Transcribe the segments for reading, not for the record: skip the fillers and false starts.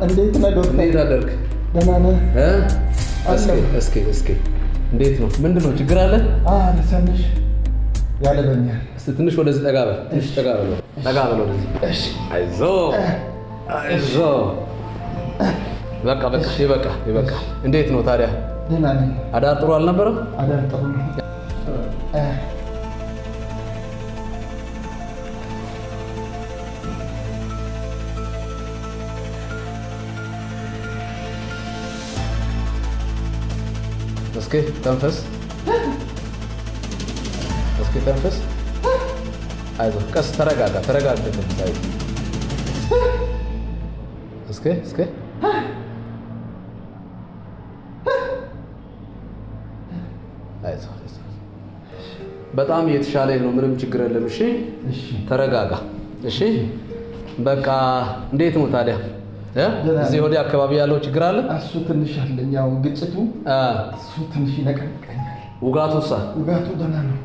እንዴት ነህ ዶክተር? እንዴት አደርክ? ደህና ነህ? እስኪ እንዴት ነው? ምንድነው ችግር አለ? ትንሽ ያለበኛል። እስቲ ትንሽ ወደዚህ ጠጋ በል። ጠጋ በል ወደዚህ። እሺ። አይዞህ። በቃ ይበቃ። እንዴት ነው ታዲያ? ደህና ነኝ። አዳር ጥሩ አልነበረም? አዳር ጥሩ ነው። እስኪ ተንፈስ። አይዞህ፣ ቀስ ተረጋጋ። እስኪ አይዞህ። በጣም እየተሻለ ነው። ምንም ችግር የለም። እሺ ተረጋጋ። እሺ በቃ እንዴት ነው ታዲያ? እዚህ ወዲያ አካባቢ ያለው ችግር አለ? እሱ ትንሽ አለኝ። ያው ግጭቱ እሱ ትንሽ ይነቀንቀኛል። ውጋቱሳ? ውጋቱ ደህና ነው።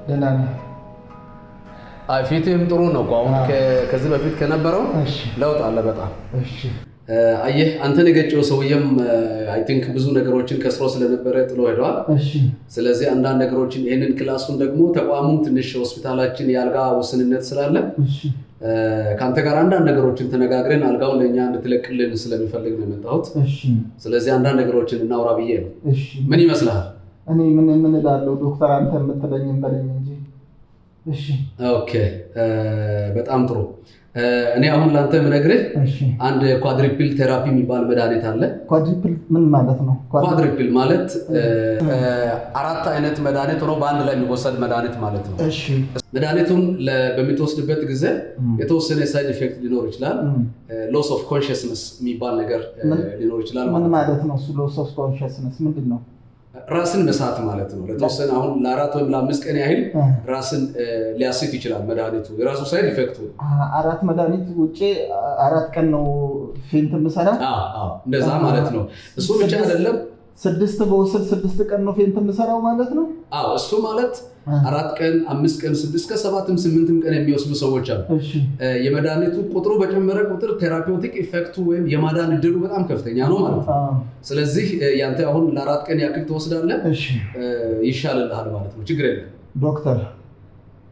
ደህና ነው። አይ ፊትህም ጥሩ ነው እኮ አሁን ከዚህ በፊት ከነበረው ለውጥ አለ በጣም። እሺ አየህ አንተን የገጨው ሰውዬም አይ ቲንክ ብዙ ነገሮችን ከስሮ ስለነበረ ጥሎ ሄደዋል። እሺ ስለዚህ አንዳንድ ነገሮችን ይሄንን ክላሱን ደግሞ ተቋሙም ትንሽ ሆስፒታላችን የአልጋ ውስንነት ስላለ ከአንተ ጋር አንዳንድ ነገሮችን ተነጋግረን አልጋውን ለእኛ እንድትለቅልን ስለሚፈልግ ነው የመጣሁት። ስለዚህ አንዳንድ ነገሮችን እናውራ ብዬ ነው። ምን ይመስልሃል? እኔ ምን እላለሁ ዶክተር፣ አንተ የምትለኝም በለኝ እንጂ። እሺ ኦኬ በጣም ጥሩ። እኔ አሁን ላንተ የምነግርህ አንድ ኳድሪፕል ቴራፒ የሚባል መድኃኒት አለ። ኳድሪፕል ምን ማለት ነው? ኳድሪፕል ማለት አራት አይነት መድኃኒት ሆኖ በአንድ ላይ የሚወሰድ መድኃኒት ማለት ነው። እሺ መድኃኒቱን በምትወስድበት ጊዜ የተወሰነ ሳይድ ኢፌክት ሊኖር ይችላል። ሎስ ኦፍ ኮንሽስነስ የሚባል ነገር ሊኖር ይችላል። ምን ማለት ነው? ሎስ ኦፍ ኮንሽስነስ ምንድን ነው? ራስን መሳት ማለት ነው። ለተወሰነ አሁን ለ4 ወይም ለ5 ቀን ያህል ራስን ሊያስት ይችላል መድኃኒቱ። የራሱ ሳይድ ኢፌክቱ አራት መድኃኒት ውጪ 4 ቀን ነው ፌንት የምሰራ። እንደዛ ማለት ነው። እሱ ብቻ አይደለም 6 በወሰድ 6 ቀን ነው ፌንት የምሰራው ማለት ነው። እሱ ማለት 4 ቀን 5 ቀን 6 ከ7ም 8ም ቀን የሚወስዱ ሰዎች አሉ። የመድኃኒቱ ቁጥሩ በጨመረ ቁጥር ቴራፒውቲክ ኢፌክቱ ወይም የማዳን እድሉ በጣም ከፍተኛ ነው ማለት ነው። ስለዚህ ያንተ አሁን ለ4 ቀን ያክል ትወስዳለህ፣ ይሻልልሃል ማለት ነው። ችግር የለም ዶክተር።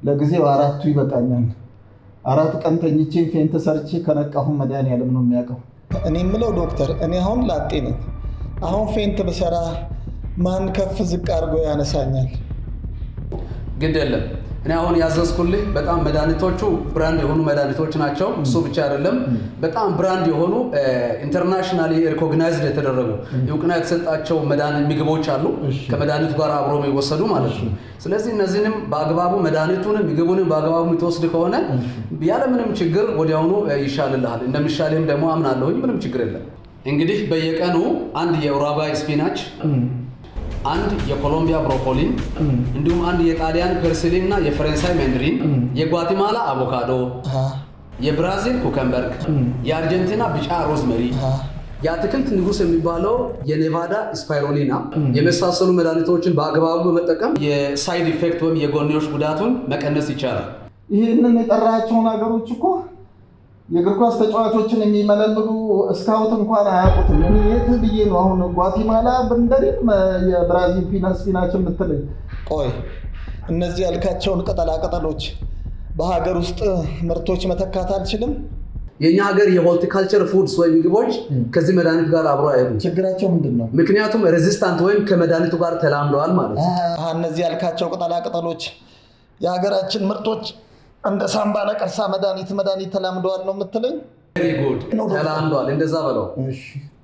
ለጊዜው 4ቱ ይበቃኛል። 4 ቀን ተኝቼ ፌንት ሰርቼ ከነቃሁ መድኃኒዓለም ነው የሚያውቀው። እኔ የምለው ዶክተር፣ እኔ አሁን ላጤ ነኝ። አሁን ፌንት ብሰራ ማን ከፍ ዝቅ አድርጎ ያነሳኛል? ግድ የለም። እኔ አሁን ያዘዝኩልህ በጣም መድኃኒቶቹ ብራንድ የሆኑ መድኃኒቶች ናቸው። እሱ ብቻ አይደለም፣ በጣም ብራንድ የሆኑ ኢንተርናሽናሊ ሪኮግናይዝድ የተደረጉ እውቅና የተሰጣቸው ምግቦች አሉ፣ ከመድኃኒቱ ጋር አብሮ የሚወሰዱ ማለት ነው። ስለዚህ እነዚህንም በአግባቡ መድኃኒቱንም ምግቡንም በአግባቡ የምትወስድ ከሆነ ያለምንም ችግር ወዲያውኑ ይሻልልሃል። እንደሚሻልህም ደግሞ አምናለሁኝ። ምንም ችግር የለም። እንግዲህ በየቀኑ አንድ የኡሩጓይ ስፒናች፣ አንድ የኮሎምቢያ ብሮኮሊ፣ እንዲሁም አንድ የጣሊያን ፐርሲሊ እና የፈረንሳይ መንድሪን፣ የጓቲማላ አቮካዶ፣ የብራዚል ኩከምበርግ፣ የአርጀንቲና ቢጫ ሮዝመሪ፣ የአትክልት ንጉስ የሚባለው የኔቫዳ ስፓይሮሊና የመሳሰሉ መድኃኒቶችን በአግባቡ በመጠቀም የሳይድ ኢፌክት ወይም የጎንዮሽ ጉዳቱን መቀነስ ይቻላል። ይህንን የጠራቸውን ሀገሮች እኮ የእግር ኳስ ተጫዋቾችን የሚመለምሉ ስካውት እንኳን አያውቁትም። እኔ የት ብዬ ነው አሁን ጓቲማላ ብንደሪም የብራዚል ስፒናች የምትለኝ? ቆይ እነዚህ ያልካቸውን ቅጠላቅጠሎች በሀገር ውስጥ ምርቶች መተካት አልችልም? የኛ ሀገር የሆርቲካልቸር ፉድስ ወይም ምግቦች ከዚህ መድኃኒት ጋር አብሮ አይሄዱም። ችግራቸው ምንድን ነው? ምክንያቱም ሬዚስታንት ወይም ከመድኃኒቱ ጋር ተላምደዋል ማለት ነው። እነዚህ ያልካቸው ቅጠላቅጠሎች የሀገራችን ምርቶች እንደ ሳምባ ነቀርሳ መድኃኒት ተላምደዋል ነው የምትለኝ? ቬሪ ጉድ ተላምደዋል፣ እንደዛ በለው።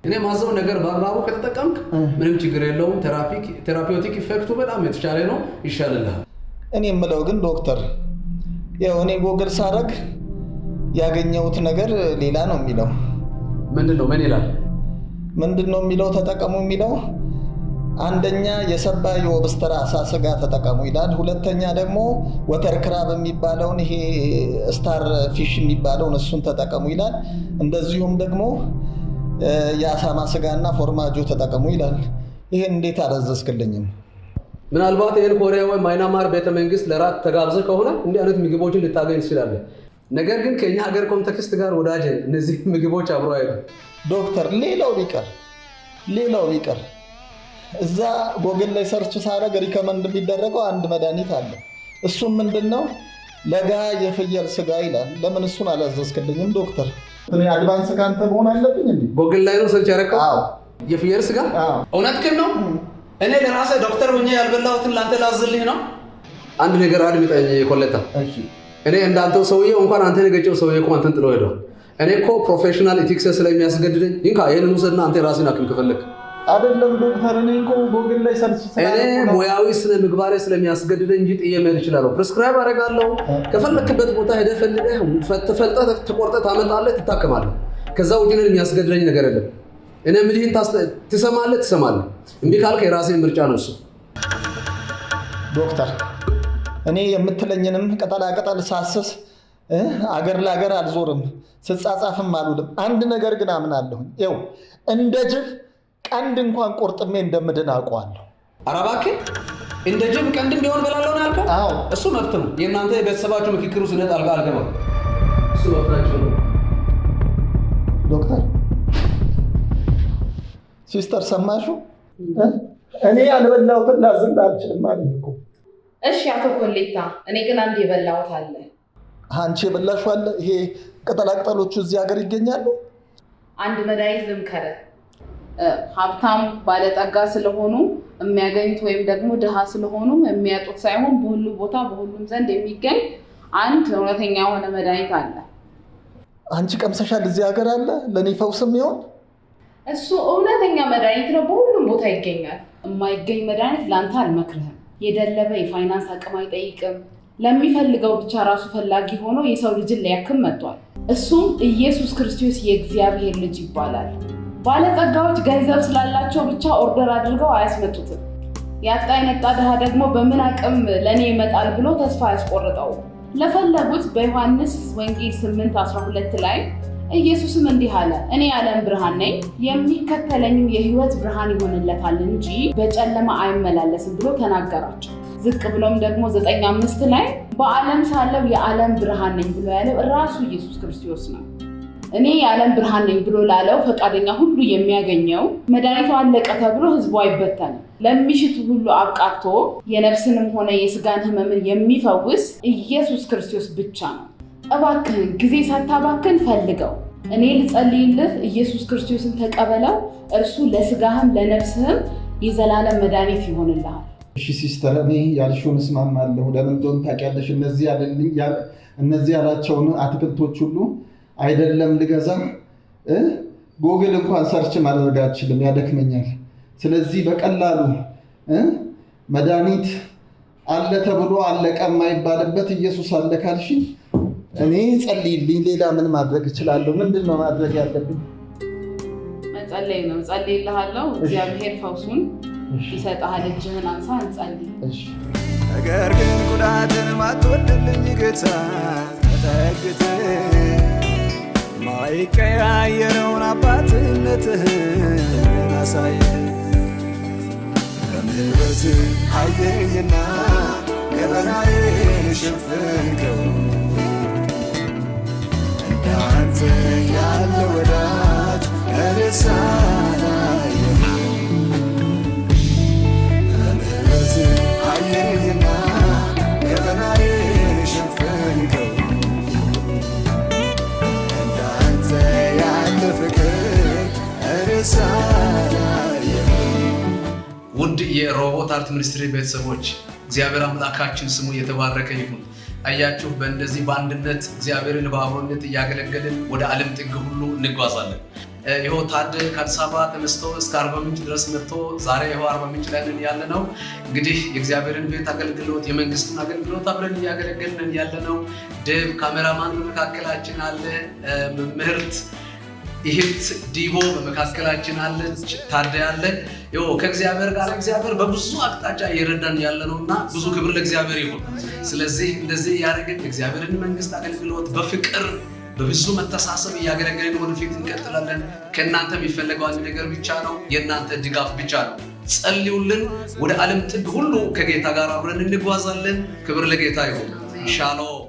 እኔ ማዘው ነገር በአግባቡ ከተጠቀምክ ምንም ችግር የለውም። ቴራፒውቲክ ኢፌክቱ በጣም የተሻለ ነው፣ ይሻልልሃል። እኔ የምለው ግን ዶክተር፣ ያው እኔ ጎግል ሳረግ ያገኘሁት ነገር ሌላ ነው የሚለው። ምንድን ነው? ምን ይላል? ምንድን ነው የሚለው? ተጠቀሙ የሚለው አንደኛ የሰባ የኦብስተር አሳ ስጋ ተጠቀሙ ይላል። ሁለተኛ ደግሞ ወተር ክራብ የሚባለውን ይሄ ስታር ፊሽ የሚባለውን እሱን ተጠቀሙ ይላል። እንደዚሁም ደግሞ የአሳማ ስጋና ፎርማጆ ተጠቀሙ ይላል። ይሄን እንዴት አላዘዝክልኝም? ምናልባት ይህን ኮሪያ ወይም ማይናማር ቤተመንግስት ለራት ተጋብዘ ከሆነ እንዲህ አይነት ምግቦችን ልታገኝ ትችላለህ። ነገር ግን ከኛ ሀገር ኮንቴክስት ጋር ወዳጅ እነዚህ ምግቦች አብሮ አይደለም። ዶክተር ሌላው ቢቀር እዛ ጎግል ላይ ሰርች ሳደርግ ሪከመንድ የሚደረገው አንድ መድኃኒት አለ። እሱም ምንድነው? ለጋ የፍየል ስጋ ይላል። ለምን እሱን አላዘዝክልኝም ዶክተር? እኔ አድቫንስ ካንተ መሆን አለብኝ እንዴ? ጎግል ላይ ነው ሰርች ያደረገው? አዎ። የፍየል ስጋ? አዎ። እውነትህን ነው? እኔ ለራሴ ዶክተር ሆኜ ያልበላሁትን ላንተ ላዝልኝ ነው? አንድ ነገር አድምጠኝ ኮለታ። እሺ። እኔ እንዳንተው ሰውዬው እንኳን አንተ የገጨው ሰውዬ እኮ አንተን ጥሎ ሄዷል። እኔ እኮ ፕሮፌሽናል ኤቲክስ ስለሚያስገድደኝ ይንካ ይሄንን ውሰድና አንተ ራስህን አክም ከፈለክ አይደለም ዶክተር። እኔ እኮ ጎግል ላይ ሰርች እኔ ሙያዊ ስነ ምግባሬ ስለሚያስገድደኝ እንጂ ጥዬ መሄድ እችላለሁ። ፕሪስክራይብ አደርጋለሁ። ከፈለክበት ቦታ ሄደህ ፈልገህ ፈልጠህ ተቆርጠህ ታመጣለህ፣ ትታከማለህ። ከዛ ውጪ ነው የሚያስገድደኝ ነገር የለም። እኔ ምልህን ትሰማለህ። እምቢ ካልክ የራስህን ምርጫ ነው እሱ። ዶክተር እኔ የምትለኝንም ቅጠላቅጠል ሳስስ አገር ለአገር አልዞርም፣ ስጻጻፍም አልውልም። አንድ ነገር ግን አምናለሁ። ይኸው እንደ ጅብ ቀንድ እንኳን ቆርጥሜ እንደምድን አውቀዋለሁ። ኧረ እባክህ እንደ ጅብ ቀንድም ቢሆን በላለው ነው ያልከው? አዎ እሱ መብት ነው። የእናንተ የቤተሰባችሁ ምክክር ውስጥ አልገባም። እሱ መብታችሁ ነው። ዶክተር ሲስተር ሰማሹ? እኔ ያልበላሁትን ላዝል አልችልም ማለት እኮ። እሺ አቶ ኮሌታ፣ እኔ ግን አንድ የበላሁት አለ። አንቺ የበላሽው አለ? ይሄ ቅጠላቅጠሎቹ እዚህ ሀገር ይገኛሉ? አንድ መድኃኒት ልምከርህ። ሀብታም ባለጠጋ ስለሆኑ የሚያገኙት ወይም ደግሞ ድሃ ስለሆኑ የሚያጡት ሳይሆን በሁሉ ቦታ በሁሉም ዘንድ የሚገኝ አንድ እውነተኛ የሆነ መድኃኒት አለ። አንቺ ቀምሰሻል? እዚህ ሀገር አለ ለእኔ ፈውስም ይሆን? እሱ እውነተኛ መድኃኒት ነው፣ በሁሉም ቦታ ይገኛል። የማይገኝ መድኃኒት ለአንተ አልመክርህም። የደለበ የፋይናንስ አቅም አይጠይቅም። ለሚፈልገው ብቻ ራሱ ፈላጊ ሆኖ የሰው ልጅን ሊያክም መጥቷል። እሱም ኢየሱስ ክርስቶስ የእግዚአብሔር ልጅ ይባላል። ባለጸጋዎች ገንዘብ ስላላቸው ብቻ ኦርደር አድርገው አያስመጡትም። ያጣ የነጣ ድሃ ደግሞ በምን አቅም ለእኔ ይመጣል ብሎ ተስፋ አያስቆርጠው። ለፈለጉት በዮሐንስ ወንጌል 8:12 ላይ ኢየሱስም እንዲህ አለ፣ እኔ የዓለም ብርሃን ነኝ፣ የሚከተለኝም የሕይወት ብርሃን ይሆንለታል እንጂ በጨለማ አይመላለስም ብሎ ተናገራቸው። ዝቅ ብሎም ደግሞ 9:5 ላይ በዓለም ሳለው የዓለም ብርሃን ነኝ ብሎ ያለው ራሱ ኢየሱስ ክርስቶስ ነው። እኔ የዓለም ብርሃን ነኝ ብሎ ላለው ፈቃደኛ ሁሉ የሚያገኘው መድኃኒቱ አለቀ ተብሎ ህዝቡ አይበተንም። ለሚሽቱ ሁሉ አብቃቅቶ የነፍስንም ሆነ የስጋን ህመምን የሚፈውስ ኢየሱስ ክርስቶስ ብቻ ነው። እባክህን ጊዜ ሳታባክን ፈልገው። እኔ ልጸልይልህ፣ ኢየሱስ ክርስቶስን ተቀበለው። እርሱ ለስጋህም ለነፍስህም የዘላለም መድኃኒት ይሆንልሃል። እሺ ሲስተር፣ እኔ ያልሽውን እስማማለሁ። ለምን እንደሆነ ታውቂያለሽ? እነዚህ ያላቸውን አትክልቶች ሁሉ አይደለም ልገዛ ጎግል እንኳን ሰርች ማድረግ አልችልም፣ ያደክመኛል። ስለዚህ በቀላሉ መድኃኒት አለ ተብሎ አለቀ የማይባልበት ኢየሱስ አለ ካልሽኝ እኔ ጸልይልኝ። ሌላ ምን ማድረግ እችላለሁ? ምንድን ነው ማድረግ ያለብኝ? መጸለይ ነው። ጸልይልሃለሁ። እግዚአብሔር ፈውሱን ይሰጥሃል። እጅህን አንሳ፣ እንጸልይ። ነገር ግን ጉዳትን ማትወድልኝ ጌታ ተጠግተህ ማይቀያየረውን አባትነትህን አሳየኝ። በምሕረትህ አየኝና ገበናዬን ሸፈንከው። እንዳንተ ያለ ወዳጅ እኔስ አላየሁም። በምሕረትህ አየኝና ገበናዬን ሸፈንከው። ውድ የሮቦት አርት ሚኒስትሪ ቤተሰቦች እግዚአብሔር አምላካችን ስሙ የተባረከ ይሁን። አያችሁ፣ በእንደዚህ በአንድነት እግዚአብሔርን በአብሮነት እያገለገልን ወደ ዓለም ጥግ ሁሉ እንጓዛለን። ይኸው ታደ ከአዲስ አበባ ተነስቶ እስከ አርባ ምንጭ ድረስ መጥቶ ዛሬ ይኸው አርባ ምንጭ ላይ ነን ያለ ነው። እንግዲህ የእግዚአብሔርን ቤት አገልግሎት የመንግስቱን አገልግሎት አብረን እያገለገልን ያለ ነው። ደብ ካሜራማን በመካከላችን አለ። መምህርት ይህት ዲቦ በመካከላችን አለች። ታደ ያለ ይኸው ከእግዚአብሔር ጋር እግዚአብሔር በብዙ አቅጣጫ እየረዳን ያለ ነው እና ብዙ ክብር ለእግዚአብሔር ይሁን። ስለዚህ እንደዚህ እያደረግን እግዚአብሔርን መንግስት አገልግሎት በፍቅር በብዙ መተሳሰብ እያገለገልን ወደፊት እንቀጥላለን። ከእናንተ የሚፈለገው አንድ ነገር ብቻ ነው፣ የእናንተ ድጋፍ ብቻ ነው። ጸልዩልን። ወደ ዓለም ጥግ ሁሉ ከጌታ ጋር አብረን እንጓዛለን። ክብር ለጌታ ይሁን። ሻሎም